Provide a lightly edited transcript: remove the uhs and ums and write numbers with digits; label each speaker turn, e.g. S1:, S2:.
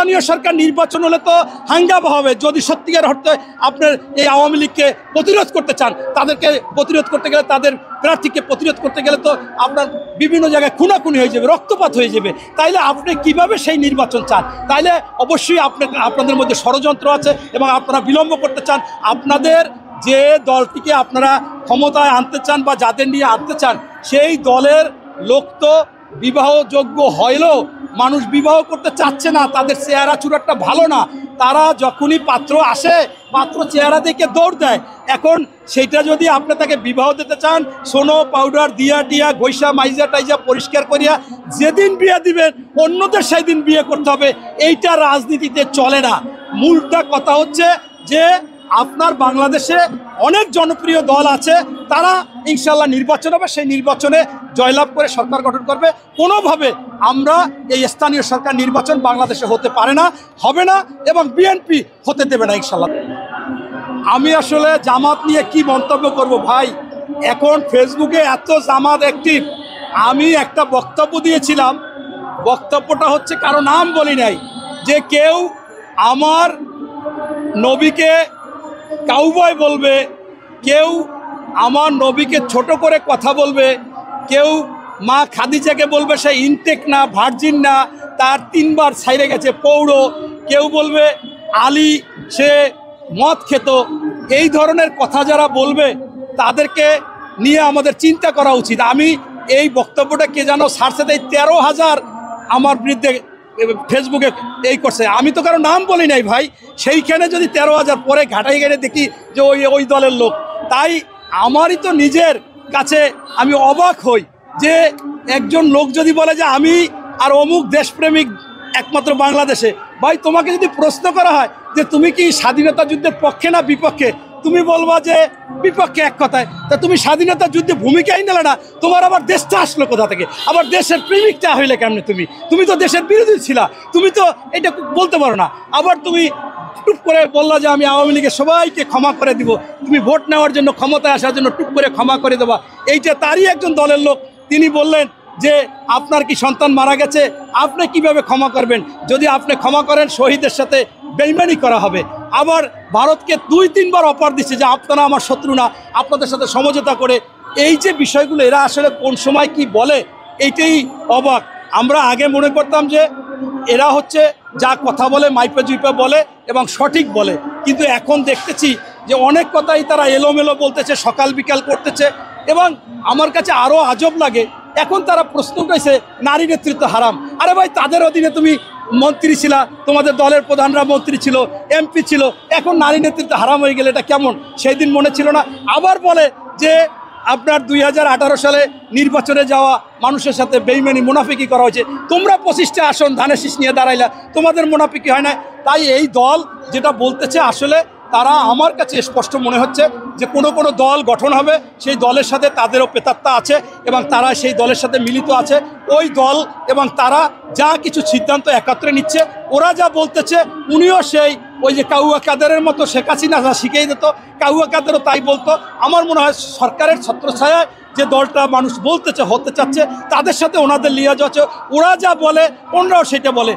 S1: স্থানীয় সরকার নির্বাচন হলে তো হাঙ্গামা হবে। যদি সত্যিকার অর্থে আপনার এই আওয়ামী লীগকে প্রতিরোধ করতে চান, তাদেরকে প্রতিরোধ করতে গেলে, তাদের প্রার্থীকে প্রতিরোধ করতে গেলে তো আপনার বিভিন্ন জায়গায় খুনাখুনি হয়ে যাবে, রক্তপাত হয়ে যাবে। তাইলে আপনি কিভাবে সেই নির্বাচন চান? তাইলে অবশ্যই আপনাদের মধ্যে ষড়যন্ত্র আছে এবং আপনারা বিলম্ব করতে চান। আপনাদের যে দলটিকে আপনারা ক্ষমতায় আনতে চান বা যাদের নিয়ে আনতে চান, সেই দলের লোক তো বিবাহযোগ্য হইলেও মানুষ বিবাহ করতে চাচ্ছে না। তাদের চেহারা চূড়াটা ভালো না। তারা যখনই পাত্র আসে, পাত্র চেহারা দেখে দৌড় দেয়। এখন সেইটা যদি আপনি তাকে বিবাহ দিতে চান, সোনো পাউডার দিয়া টিয়া গৈসা মাইজা টাইজা পরিষ্কার করিয়া যেদিন বিয়ে দিবেন অন্যদের সেই দিন বিয়ে করতে হবে, এইটা রাজনীতিতে চলে না। মূলটা কথা হচ্ছে যে আপনার বাংলাদেশে অনেক জনপ্রিয় দল আছে, তারা ইনশাল্লাহ নির্বাচন হবে, সেই নির্বাচনে জয়লাভ করে সরকার গঠন করবে। কোনোভাবে আমরা এই স্থানীয় সরকার নির্বাচন বাংলাদেশে হতে পারে না, হবে না, এবং বিএনপি হতে দেবে না ইনশাল্লাহ। আমি আসলে জামাত নিয়ে কি মন্তব্য করব ভাই? এখন ফেসবুকে এত জামাত অ্যাক্টিভ। আমি একটা বক্তব্য দিয়েছিলাম, বক্তব্যটা হচ্ছে, কারো নাম বলি নাই, যে কেউ আমার নবীকে কাউবয় বলবে, কেউ আমার নবীকে ছোট করে কথা বলবে, কেউ মা খাদিজাকে বলবে সে ইনটেক না, ভার্জিন না, তার 3 বার ছাইরে গেছে পৌড়ো, কেউ বলবে আলী সে মদ খেত। এই ধরনের কথা যারা বলবে তাদেরকে নিয়ে আমাদের চিন্তা করা উচিত। আমি এই বক্তব্যটা কে যেন ছাড়ছে দেয়, 13,000 আমার বিরুদ্ধে ফেসবুকে এই করছে। আমি তো কারো নাম বলি নাই ভাই। সেইখানে যদি 13,000 পরে ঘাটাই গেলে দেখি যে ওই দলের লোক, তাই আমারই তো নিজের কাছে আমি অবাক হই যে একজন লোক যদি বলে যে আমি আর অমুক দেশপ্রেমিক একমাত্র বাংলাদেশে। ভাই, তোমাকে যদি প্রশ্ন করা হয় যে তুমি কি স্বাধীনতা যুদ্ধের পক্ষে না বিপক্ষে, তুমি বলবা যে বিপক্ষে এক কথায়। তা তুমি স্বাধীনতা যুদ্ধে ভূমিকাই নিলে না, তোমার আবার দেশটা আসলো কোথা থেকে? আবার দেশের প্রেমিকটা হইলে কেমনে? তুমি তো দেশের বিরোধী ছিলা, তুমি তো এটা বলতে পারো না। আবার তুমি টুপ করে বললা যে আমি আওয়ামী লীগের সবাইকে ক্ষমা করে দিব, তুমি ভোট নেওয়ার জন্য, ক্ষমতায় আসার জন্য টুপ করে ক্ষমা করে দেবা। এইটা তারই একজন দলের লোক, তিনি বললেন যে আপনার কি সন্তান মারা গেছে, আপনি কিভাবে ক্ষমা করবেন? যদি আপনি ক্ষমা করেন শহীদের সাথে বেইমানি করা হবে। আবার ভারতকে 2-3 বার অফার দিচ্ছে যে আপনারা আমার শত্রু না, আপনাদের সাথে সমঝোতা করে। এই যে বিষয়গুলো এরা আসলে কোন সময় কি বলে, এইটাই অবাক। আমরা আগে মনে করতাম যে এরা হচ্ছে যা কথা বলে মাইপে জুইপে বলে এবং সঠিক বলে, কিন্তু এখন দেখতেছি যে অনেক কথাই তারা এলোমেলো বলতেছে, সকাল বিকাল করতেছে। এবং আমার কাছে আরও আজব লাগে, এখন তারা প্রশ্ন উঠেছে নারী নেতৃত্ব হারাম। আরে ভাই, তাদের অধীনে তুমি মন্ত্রী ছিলা, তোমাদের দলের প্রধানরা মন্ত্রী ছিল, এমপি ছিল, এখন নারী নেতৃত্ব হারাম হয়ে গেলে এটা কেমন? সেই দিন মনে ছিল না? আবার বলে যে আপনার 2018 সালে নির্বাচনে যাওয়া মানুষের সাথে বেইমানি মুনাফিকি করা হয়েছে। তোমরা 25টা আসন ধানের শীষ নিয়ে দাঁড়াইলা, তোমাদের মুনাফিকি হয় না? তাই এই দল যেটা বলতেছে, আসলে তারা আমার কাছে স্পষ্ট মনে হচ্ছে যে কোনো দল গঠন হবে, সেই দলের সাথে তাদেরও প্রেতাত্মা আছে এবং তারা সেই দলের সাথে মিলিত আছে। ওই দল এবং তারা যা কিছু সিদ্ধান্ত একত্রে নিচ্ছে, ওরা যা বলতেছে, উনিও সেই ওই যে কাউয়া কাদেরের মতো শেখ হাসিনা যা শিখিয়ে দিত, কাউয়া কাদেরও তাই বলতো। আমার মনে হয় সরকারের ছত্রছায়ায় যে দলটা মানুষ বলতেছে হতে চাচ্ছে, তাদের সাথে ওনাদের লিয়াজ আছে, ওরা যা বলে ওনারাও সেটা বলে।